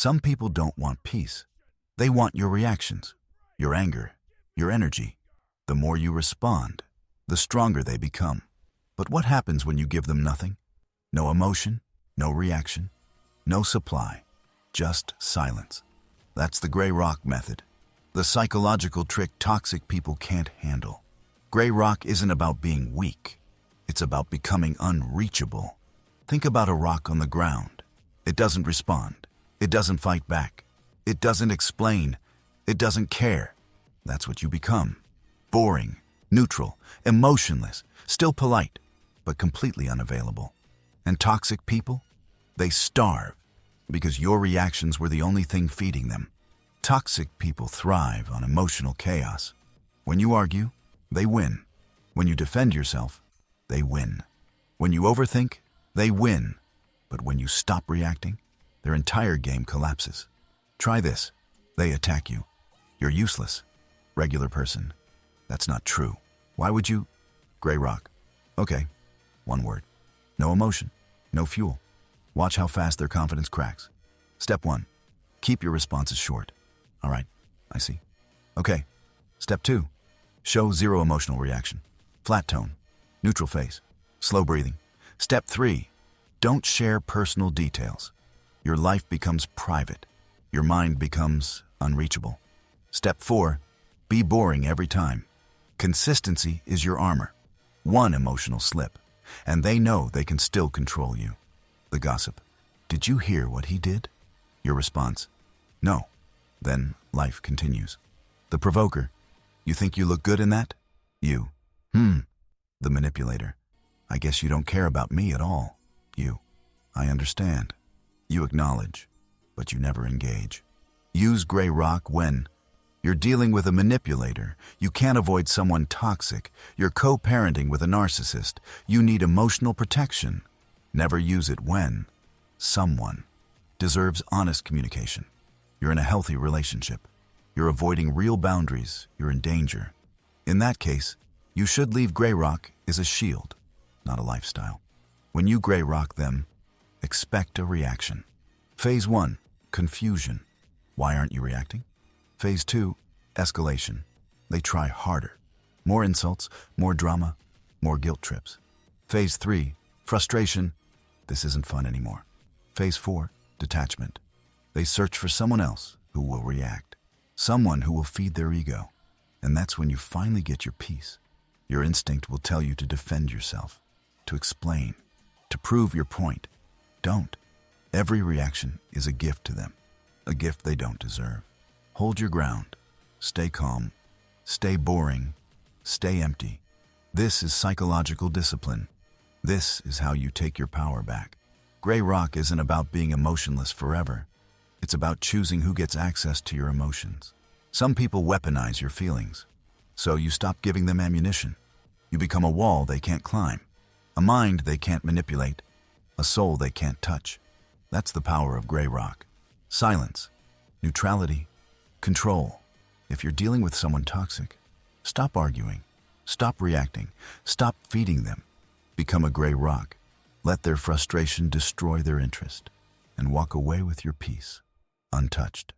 Some people don't want peace. They want your reactions, your anger, your energy. The more you respond, the stronger they become. But what happens when you give them nothing? No emotion, no reaction, no supply, just silence. That's the gray rock method, the psychological trick toxic people can't handle. Gray rock isn't about being weak. It's about becoming unreachable. Think about a rock on the ground. It doesn't respond. It doesn't fight back. It doesn't explain. It doesn't care. That's what you become. Boring, neutral, emotionless, still polite, but completely unavailable. And toxic people? They starve because your reactions were the only thing feeding them. Toxic people thrive on emotional chaos. When you argue, they win. When you defend yourself, they win. When you overthink, they win. But when you stop reacting, their entire game collapses. Try this. They attack you. You're useless. Regular person. That's not true. Why would you? Gray rock. Okay, one word. No emotion, no fuel. Watch how fast their confidence cracks. Step 1. Keep your responses short. All right, I see. Okay. Step 2. Show zero emotional reaction. Flat tone, neutral face, slow breathing. Step 3. Don't share personal details. Your life becomes private. Your mind becomes unreachable. Step 4. Be boring every time. Consistency is your armor. One emotional slip, and they know they can still control you. The gossip. Did you hear what he did? Your response. No. Then life continues. The provoker. You think you look good in that? You. The manipulator. I guess you don't care about me at all. You. I understand. You acknowledge, but you never engage. Use gray rock when you're dealing with a manipulator. You can't avoid someone toxic. You're co-parenting with a narcissist. You need emotional protection. Never use it when someone deserves honest communication. You're in a healthy relationship. You're avoiding real boundaries. You're in danger. In that case, you should leave gray rock as a shield, not a lifestyle. When you gray rock them, expect a reaction. Phase 1, confusion. Why aren't you reacting? Phase 2, escalation. They try harder. More insults, more drama, more guilt trips. Phase 3, frustration. This isn't fun anymore. Phase 4, detachment. They search for someone else who will react. Someone who will feed their ego. And that's when you finally get your peace. Your instinct will tell you to defend yourself, to explain, to prove your point. Don't. Every reaction is a gift to them, a gift they don't deserve. Hold your ground. Stay calm. Stay boring. Stay empty. This is psychological discipline. This is how you take your power back. Gray rock isn't about being emotionless forever. It's about choosing who gets access to your emotions. Some people weaponize your feelings, so you stop giving them ammunition. You become a wall they can't climb, a mind they can't manipulate, a soul they can't touch. That's the power of gray rock. Silence, neutrality, control. If you're dealing with someone toxic, stop arguing, stop reacting, stop feeding them. Become a gray rock. Let their frustration destroy their interest, and walk away with your peace, untouched.